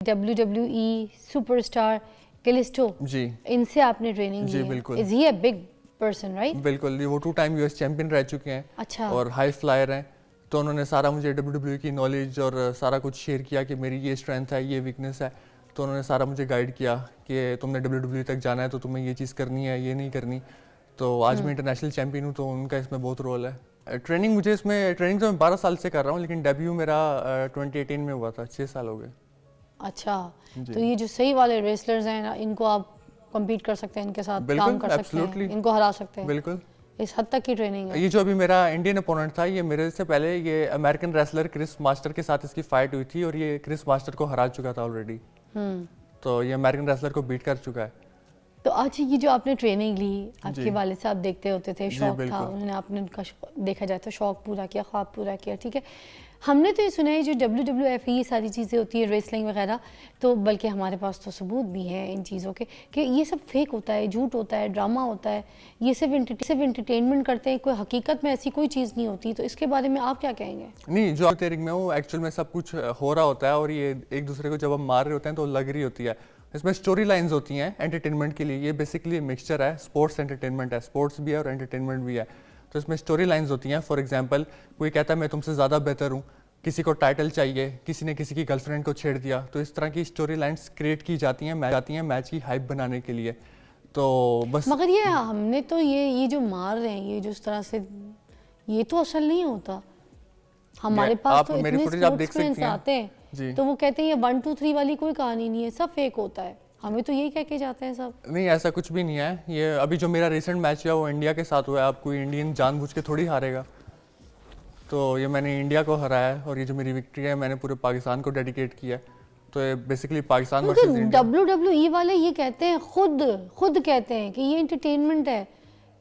WWE superstar Callisto जी इनसे आपने training जी ली है। बिल्कुल। Is he a big person right? बिल्कुल, ये वो 2 टाइम यूएस चैंपियन रह चुके हैं। अच्छा। और हाई फ्लायर हैं, तो उन्होंने सारा मुझे WWE की नॉलेज और सारा कुछ शेयर किया कि मेरी ये स्ट्रेंथ है, ये वीकनेस है। तो उन्होंने सारा मुझे गाइड किया कि तुमने WWE तक जाना है तो तुम्हें ये चीज़ करनी है, ये नहीं करनी। तो आज मैं इंटरनेशनल चैंपियन हूँ, तो उनका इसमें बहुत रोल है। ट्रेनिंग तो मैं 12 साल से कर रहा हूँ, लेकिन डेब्यू मेरा 2018 में हुआ था, 6 साल हो गए। अच्छा, जी। तो ये जो सही वाले रेसलर्स हैं ना, इनको आप compete कर सकते हैं, इनके साथ बिल्कुल, काम कर सकते हैं, absolutely। इनको हरा सकते हैं। बिल्कुल। इस हद तक की ट्रेनिंग है। ये जो अभी मेरा इंडियन अपोनेंट था, ये मेरे से पहले ये अमेरिकन रेसलर क्रिस मास्टर के साथ इसकी फाइट हुई थी, और ये क्रिस मास्टर को हरा चुका था ऑलरेडी। तो ये अमेरिकन रेसलर को बीट कर चुका है। तो आज ये जो आपने ट्रेनिंग ली, आपके जी। वालिद साहब देखते होते थे, जी, शौक था, बिल्कुल। उन्होंने आपने उनका देखा जाए तो शौक पूरा किया, ख्वाब पूरा किया, ठीक है। हमने तो ये सुना है जो WWF ये सारी चीज़ें होती है, रेसलिंग वगैरह, तो बल्कि हमारे पास तो सबूत भी हैं इन चीज़ों के कि ये सब फेक होता है, झूठ होता है, ड्रामा होता है, ये सिर्फ इंटरटेनमेंट करते हैं, कोई हकीकत में ऐसी कोई चीज़ नहीं होती। तो इसके बारे में आप क्या कहेंगे? नहीं, जो तेरिंग में वो एक्चुअल में सब कुछ हो रहा होता है, और ये एक दूसरे को जब हम मार रहे होते हैं तो लग रही होती है। इसमें स्टोरी लाइंस होती हैं एंटरटेनमेंट के लिए। ये बेसिकली मिक्सचर है, स्पोर्ट्स एंटरटेनमेंट है, स्पोर्ट्स भी है और एंटरटेनमेंट भी है। तो इसमें स्टोरी लाइंस होती हैं। फॉर एग्जांपल, कोई कहता है मैं तुमसे ज़्यादा बेहतर हूँ, किसी को टाइटल चाहिए, किसी ने किसी की गर्लफ्रेंड को छेड़ दिया, तो इस तरह की स्टोरी लाइंस क्रिएट की जाती हैं मैच की हाइप बनाने के लिए। तो बस मगर ये हमने तो ये जो मार रहे हैं, ये जो इस तरह से, ये तो असल नहीं होता। हमारे पास आप तो मेरी इतने footage आप देख स्पोर्ट्समैन सकती हैं। आते जी। हैं, तो वो कहते हैं ये 1 2 3 वाली कोई कहानी नहीं है, सब फेक होता है। हमें तो यही कह के जाते हैं सब। नहीं, ऐसा कुछ भी नहीं है। ये अभी जो मेरा रिसेंट मैच हुआ वो इंडिया के साथ हुआ है। आप कोई इंडियन जानबूझ के थोड़ी हारेगा। तो ये मैंने इंडिया को हराया है, और ये जो मेरी विक्ट्री है मैंने पूरे पाकिस्तान को डेडिकेट किया है। तो ये basically Pakistan versus India. WWE वाले ये कहते हैं, खुद कहते हैं कि ये एंटरटेनमेंट है,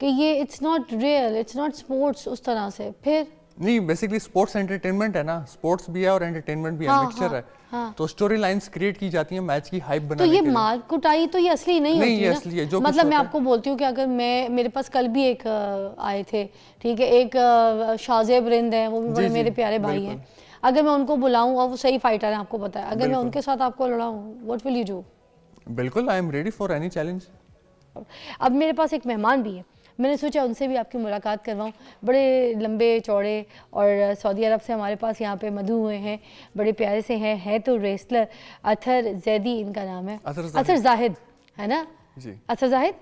कि ये it's not real, it's not sports, उस तरह से। फिर नहीं, बेसिकली स्पोर्ट्स एंटरटेनमेंट है ना, स्पोर्ट्स भी है और एंटरटेनमेंट भी है, हाँ, मिक्सचर है। हाँ। तो स्टोरी लाइंस क्रिएट की जाती हैं मैच की हाइप तो बनाने ये के लिए। मार कुटाई तो ये असली नहीं होती ये ना? असली है, जो कुछ मतलब मैं होता है। आपको बोलती हूँ कि अगर मेरे पास कल भी एक आए थे, ठीक है, एक शाज़ेब रिंद है, वो भी बड़े जी, मेरे प्यारे भाई बिल्कुल। हैं। अगर मैं उनको बुलाऊं, और वो सही फाइटर है, आपको पता है, अगर मैं बिल्कुल। उनके साथ आपको लड़ाऊं, व्हाट विल यू डू? बिल्कुल, I am ready for any challenge. अब मेरे पास एक मेहमान भी है, मैंने सोचा उनसे भी आपकी मुलाकात करवाऊं। बड़े लंबे चौड़े, और सऊदी अरब से हमारे पास यहाँ पे मधु हुए हैं, बड़े प्यारे से हैं, है तो रेसलर। अथर जैदी इनका नाम है। अथर जाहिद है ना? जी, अथर जाहिद।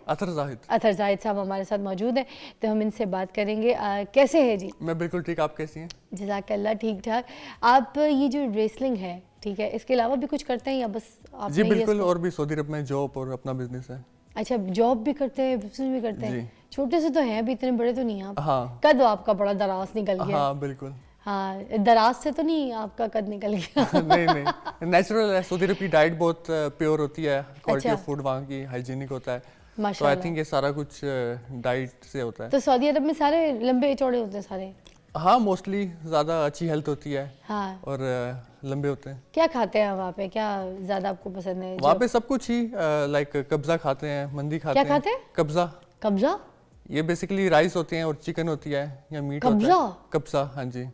अथर जाहिद साहब हमारे साथ मौजूद हैं, तो हम इनसे बात करेंगे। कैसे हैं जी? मैं बिल्कुल ठीक, आप कैसी हैं? जज़ाकल्लाह, ठीक ठाक। आप ये जो रेसलिंग है, ठीक है, इसके अलावा भी कुछ करते हैं या बस आपने जी ये बिल्कुल, इसको- और भी सऊदी अरब में जॉब और अपना बिजनेस है। अच्छा, जॉब भी करते हैं, बिजनेस भी करते हैं। जी। छोटे से तो हैं, अभी इतने बड़े तो नहीं हैं आप। हाँ कद आपका बड़ा दराज निकल गया। हाँ बिल्कुल। हाँ, दराज से तो नहीं आपका कद निकल गया। नहीं, नेचुरल है। सऊदी अरब की डाइट बहुत प्योर होती है, क्वालिटी अच्छा। ऑफ फूड वहाँ की हाइजीनिक होता है। तो आई माशाल्लाह। थिंक ये सारा कुछ डाइट से होता है। तो सऊदी अरब में सारे लंबे चौड़े होते हैं सारे? हाँ, मोस्टली ज़्यादा अच्छी हेल्थ होती है, हाँ। और लंबे होते हैं। क्या खाते हैं वहाँ पे, क्या ज़्यादा आपको पसंद है? वहाँ पे सब कुछ ही, लाइक कब्जा खाते हैं, मंदी खाते हैं। क्या खाते हैं? कब्जा। कब्जा? ये बेसिकली राइस होते हैं और चिकन होती है या मीट होता कब्जा? है। कब्जा, हाँ जी।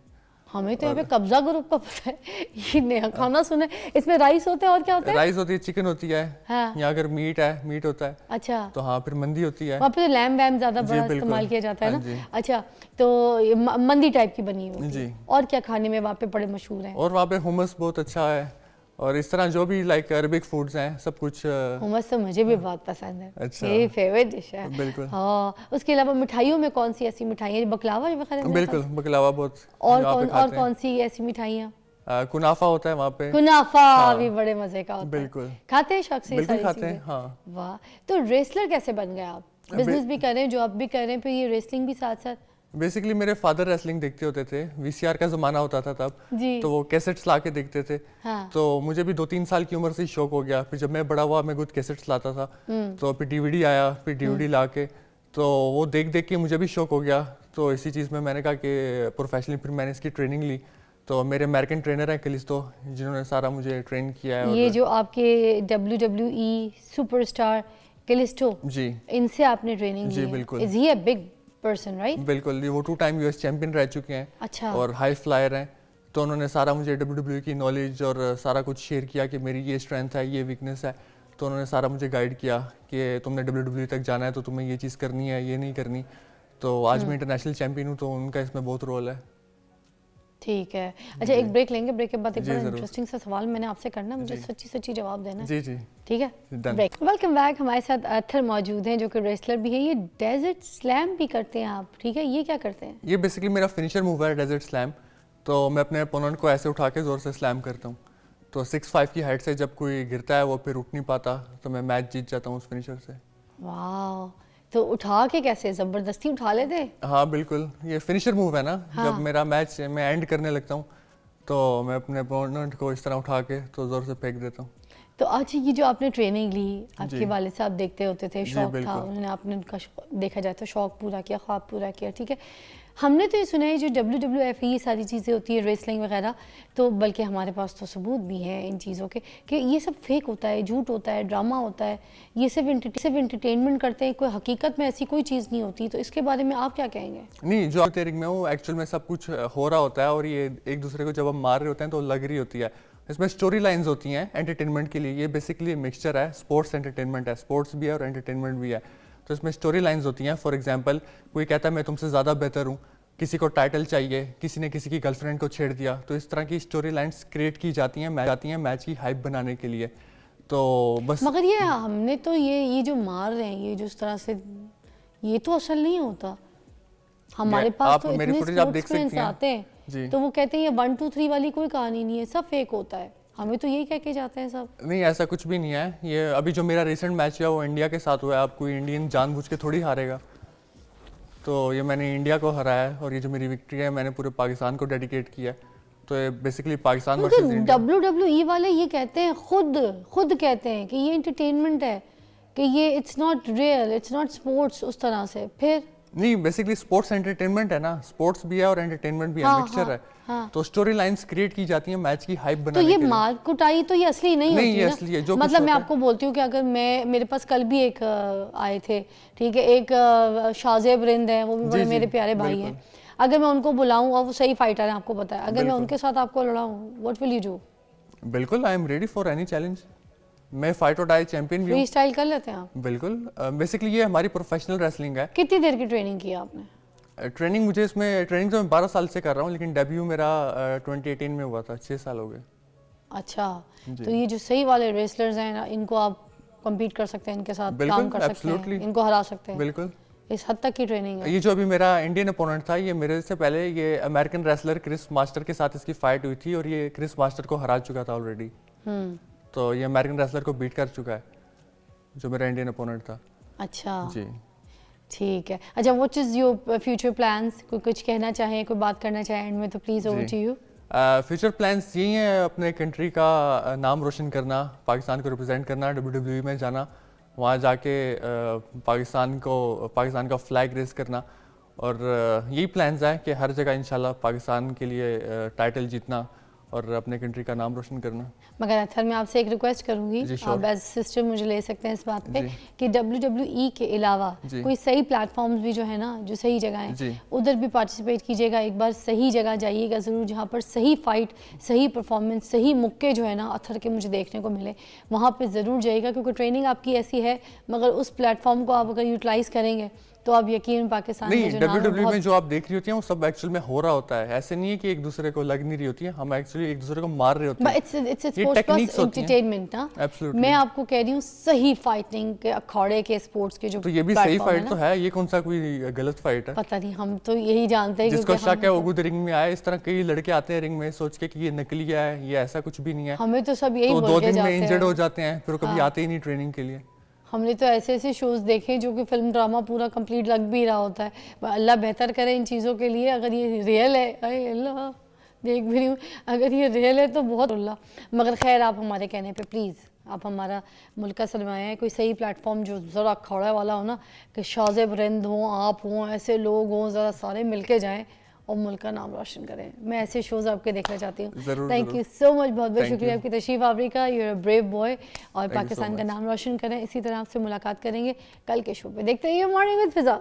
हमें तो यहाँ पे कब्जा ग्रुप का पता है, ये नया खाना सुना है। इसमें राइस होते हैं और क्या होता है? राइस होती है, चिकन होती है। हाँ। या अगर मीट है, मीट होता है। अच्छा। तो हाँ, फिर मंदी होती है। वहाँ पे तो लैम वैम ज़्यादा जी, बड़ा बिल्कुल। इस्तेमाल किया जाता है हाँ ना? जी। अच्छा, तो ये मंदी टाइप की बनी हुई जी। और क्या खाने में वहाँ पे बड़े मशहूर हैं? और वहाँ पे हुमस बहुत अच्छा है, और इस तरह जो भी लाइक अरबिक फूड्स हैं सब कुछ। हुमस तो मुझे भी बहुत पसंद है। अच्छा। मेरी फेवरेट डिश है। बिल्कुल। हाँ, उसके अलावा मिठाइयों में कौन सी ऐसी मिठाइयाँ, बकलावा वगैरह मेरे बिल्कुल, पास? बकलावा बहुत और यहाँ पे और खाते हैं। कौन सी ऐसी मिठाइयाँ? कुनाफा होता है वहाँ पे। कुनाफा हाँ। भी बड़े मजे का होता है। बिल्कुल। खाते हैं शौक से ये बिल्कुल सारी खाते हैं, चीजें? हाँ। वाह, तो रेसलर कैसे बन गए आप? बिजनेस भी कर रहे हैं, जॉब भी कर रहे हैं, फिर ये रेसलिंग भी साथ साथ? बेसिकली मेरे फादर रेसलिंग देखते होते थे, वीसीआर का जमाना होता था तब। जी। तो वो कैसेट्स ला के देखते थे। हाँ। तो मुझे भी 2-3 साल की उम्र से ही शौक हो गया। फिर जब मैं बड़ा हुआ, मैं खुद कैसेट्स लाता था। तो फिर डीवीडी आया, फिर डीवीडी ला के, तो वो देख देख के मुझे भी शौक हो गया। तो इसी चीज़ में मैंने कहा कि प्रोफेशनली फिर मैंने इसकी ट्रेनिंग ली। तो मेरे अमेरिकन ट्रेनर हैं कैलिस्टो, जिन्होंने सारा मुझे ट्रेन किया है। ये जो आपके WWE सुपरस्टार कैलिस्टो, जी इनसे आपने ट्रेनिंग जी, ली है। बिल्कुल। Is he a big person right? बिल्कुल, ये वो 2 टाइम यूएस चैंपियन रह चुके हैं। अच्छा। और हाई फ्लायर हैं। तो उन्होंने सारा मुझे WWE की नॉलेज और सारा कुछ शेयर किया कि मेरी ये स्ट्रेंथ है, ये वीकनेस है। तो उन्होंने सारा मुझे गाइड किया कि तुमने WWE तक जाना है तो तुम्हें ये चीज़ करनी है, ये नहीं करनी। तो आज मैं इंटरनेशनल चैंपियन हूँ, तो उनका इसमें बहुत रोल है। ठीक है। अच्छा, एक ब्रेक लेंगे, ब्रेक के बाद एक जी, बड़ा ज़रूर। इंटरेस्टिंग सा सवाल मैंने आपसे करना है, मुझे जी। सच्ची सच्ची जवाब देना है। जी जी ठीक है, Done. ब्रेक। Welcome back. हमारे साथ अथर मौजूद हैं जो कि रेसलर भी हैं। ये डेजर्ट स्लैम भी करते हैं आप, ठीक है? ये क्या करते हैं? ये बेसिकली मेरा फिनिशर मूव है, डेजर्ट स्लैम। तो मैं अपने अपोनेंट को ऐसे उठा के ज़ोर से स्लैम करता हूँ। तो 6'5" की हाइट से जब कोई गिरता है वो फिर उठ नहीं पाता, तो मैं मैच जीत जाता हूँ उस फिनिशर से। वाह, तो उठा के कैसे, जबरदस्ती उठा लेते? हाँ बिल्कुल, ये फिनिशर मूव है ना। हाँ। जब मेरा मैच मैं एंड करने लगता हूँ तो मैं अपने अपोनेंट को इस तरह उठा के तो ज़ोर से फेंक देता हूँ। तो आज ये जो आपने ट्रेनिंग ली, आपके जी। वालिद साहब देखते होते थे, जी, शौक था, बिल्कुल। उन्होंने आपने उनका देखा जाए तो शौक पूरा किया, ख्वाब पूरा किया, ठीक है? हमने तो ये सुना है जो WWF ये सारी चीज़ें होती है, रेसलिंग वगैरह, तो बल्कि हमारे पास तो सबूत भी हैं इन चीज़ों के कि ये सब फेक होता है, झूठ होता है, ड्रामा होता है, ये सिर्फ इंटरटेनमेंट करते हैं, कोई हकीकत में ऐसी कोई चीज़ नहीं होती। तो इसके बारे में आप क्या कहेंगे? नहीं, जो रिंग में वो एक्चुअल में सब कुछ हो रहा होता है और ये एक दूसरे को जब हम मार रहे होते हैं तो लग रही होती है। इसमें स्टोरी लाइंस होती हैं एंटरटेनमेंट के लिए। ये बेसिकली मिक्सचर है, स्पोर्ट्स एंटरटेनमेंट है, स्पोर्ट्स भी है और एंटरटेनमेंट भी है। तो इसमें स्टोरी लाइंस होती हैं। फॉर एग्जांपल, कोई कहता है मैं तुमसे ज़्यादा बेहतर हूँ, किसी को टाइटल चाहिए, किसी ने किसी की गर्लफ्रेंड को छेड़ दिया, तो इस तरह की स्टोरी लाइंस क्रिएट की जाती हैं मैच की हाइप बनाने के लिए। तो बस मगर ये हमने तो ये जो मार रहे हैं, ये जो इस तरह से, ये तो असल नहीं होता। हमारे पास आप तो मेरी इतने footage आप देख स्पोर्ट्समैन सकती हैं। आते जी। हैं तो वो कहते हैं ये 1 2 3 वाली कोई कहानी नहीं है, सब फेक होता है। हमें तो यही कह के जाते हैं सब। नहीं, ऐसा कुछ भी नहीं है। ये अभी जो मेरा रिसेंट मैच है वो इंडिया के साथ हुआ है। आप कोई इंडियन जानबूझ के थोड़ी हारेगा। तो ये मैंने इंडिया को हराया है और ये जो मेरी विक्ट्री है मैंने पूरे पाकिस्तान को डेडिकेट किया है। तो ये बेसिकली पाकिस्तान वर्सेस क्योंकि इंडिया। WWE वाले ये कहते हैं, खुद कहते हैं कि ये एंटरटेनमेंट है, कि ये it's not real, it's not sports, उस तरह से। फिर नहीं, बेसिकली स्पोर्ट्स एंटरटेनमेंट है ना, स्पोर्ट्स भी है और एंटरटेनमेंट भी है, हाँ, मिक्सचर हाँ, है। हाँ। तो स्टोरी लाइंस क्रिएट की जाती हैं मैच की हाइप तो बनाने ये के लिए। मार कुटाई तो ये असली नहीं नहीं, होती ये ना। असली है, जो कुछ मतलब मैं होता है। आपको बोलती हूँ कि अगर मेरे पास कल भी एक आए थे, ठीक है, एक शाज़ेब रिंद है, वो भी बड़े जी, मेरे प्यारे भाई बिल्कुल। हैं। अगर मैं उनको बुलाऊं और वो सही फाइटर है, आपको पता है, अगर मैं बिल्कुल। उनके साथ आपको लड़ाऊं, व्हाट विल यू डू? बिल्कुल, I am ready for any challenge. मैं फाइट और डाई चैंपियन भी हूँ। फ्री स्टाइल कर लेते हैं आप? बिल्कुल, बेसिकली ये हमारी प्रोफेशनल रेसलिंग है। कितनी देर की ट्रेनिंग की आपने? ट्रेनिंग तो मैं 12 साल से कर रहा हूँ, लेकिन डेब्यू मेरा 2018 में हुआ था। 6 साल हो गए। अच्छा, जी। तो ये जो सही वाले रेसलर्स हैं, इनको आप कम्पीट कर सकते हैं, इनके साथ बिल्कुल, काम कर सकते हैं, absolutely। इनको हरा सकते हैं, बिल्कुल। इस हद तक की ट्रेनिंग है। ये जो अभी मेरा इंडियन अपोनेंट था, ये मेरे से पहले ये अमेरिकन रेसलर क्रिस मास्टर के साथ इसकी फाइट हुई थी और ये क्रिस मास्टर को हरा चुका था ऑलरेडी। तो ये अमेरिकन रेसलर को बीट कर चुका है, जो मेरा इंडियन अपोनेंट था। अच्छा, जी। ठीक है। अच्छा, what is your future plans? कोई कुछ कहना चाहें, कोई बात करना चाहें एंड में, तो please over to you. Future plans यही हैं, अपने कंट्री का नाम रोशन करना, पाकिस्तान को रिप्रेजेंट करना, WWE में जाना, वहाँ जाके पाकिस्तान का फ्लैग रेस करना, और यही प्लान्स हैं कि हर जगह इंशाल्लाह पाकिस्तान के लिए टाइटल जीतना और अपने कंट्री का नाम रोशन करना। मगर अथर, मैं आपसे एक रिक्वेस्ट करूंगी, जी, आप sure। एज सिस्टर मुझे ले सकते हैं इस बात पे जी। कि WWE के अलावा जी। कोई सही प्लेटफॉर्म्स भी जो है ना, जो सही जगह हैं, जी। उधर भी पार्टिसिपेट कीजिएगा। एक बार सही जगह जाइएगा ज़रूर, जहाँ पर सही फाइट, सही परफॉर्मेंस, सही मुक्के जो है ना अथर के मुझे देखने को मिले, वहाँ पे ज़रूर जाइएगा। क्योंकि ट्रेनिंग आपकी ऐसी है, मगर उस प्लेटफॉर्म को आप अगर यूटिलाइज़ करेंगे तो आप यकीन पाकिस्तान नहीं, में जो नाम है, WWE बहुत में जो आप देख रही होती हैं वो सब एक्चुअल में हो रहा होता है। ऐसे नहीं है कि एक दूसरे को लग नहीं रही होती है, हम एक्चुअली एक दूसरे को मार रहे होते हैं। इट्स ये स्पोर्ट्स प्लस techniques होती हैं। एंटरटेनमेंट ना। Absolutely। मैं आपको कह रही हूँ सही फाइटिंग के अखाड़े के स्पोर्ट्स के जो तो ये भी सही platform है फाइट ना, तो है, ये कौन सा कोई गलत फाइट है? पता नहीं, हम तो यही जानते हैं जिसको क्योंकि शक है वो हम खुद रिंग में आए। इस तरह कई लड़के आते हैं रिंग में सोच के कि ये नकली है, ये ऐसा कुछ भी नहीं है। हमें तो सब यही तो बोल 2 के दिन में जाते इंजर्ड हो हैं। जाते हैं, फिर कभी आते ही नहीं ट्रेनिंग के लिए। हमने तो ऐसे ऐसे शोज देखे जो कि फिल्म ड्रामा पूरा कंप्लीट लग भी रहा होता है। अल्लाह बेहतर करे इन चीज़ों के लिए। अगर ये रियल है, अरे अल्लाह, देख भी रही हूँ, अगर ये रियल है तो बहुत अल्लाह। मगर खैर, आप हमारे कहने पे प्लीज़, आप हमारा मुल्क का सरमाया है, कोई सही प्लेटफॉर्म जो ज़रा खड़ा वाला हो ना, कि शाज़ेब रिंद हों, आप हों, ऐसे लोग हों, ज़रा सारे मिल के जाएँ और मुल्क का नाम रोशन करें। मैं ऐसे शोज़ आपके देखना चाहती हूँ। ज़रूर, थैंक ज़रूर। यू सो मच, बहुत बहुत Thank शुक्रिया you। आपकी तशरीफ़ आवरी का। You are a brave boy, और you so पाकिस्तान का much। नाम रोशन करें। इसी तरह आपसे मुलाकात करेंगे कल के शो पे। देखते रहिए मॉर्निंग विद फिज़ा।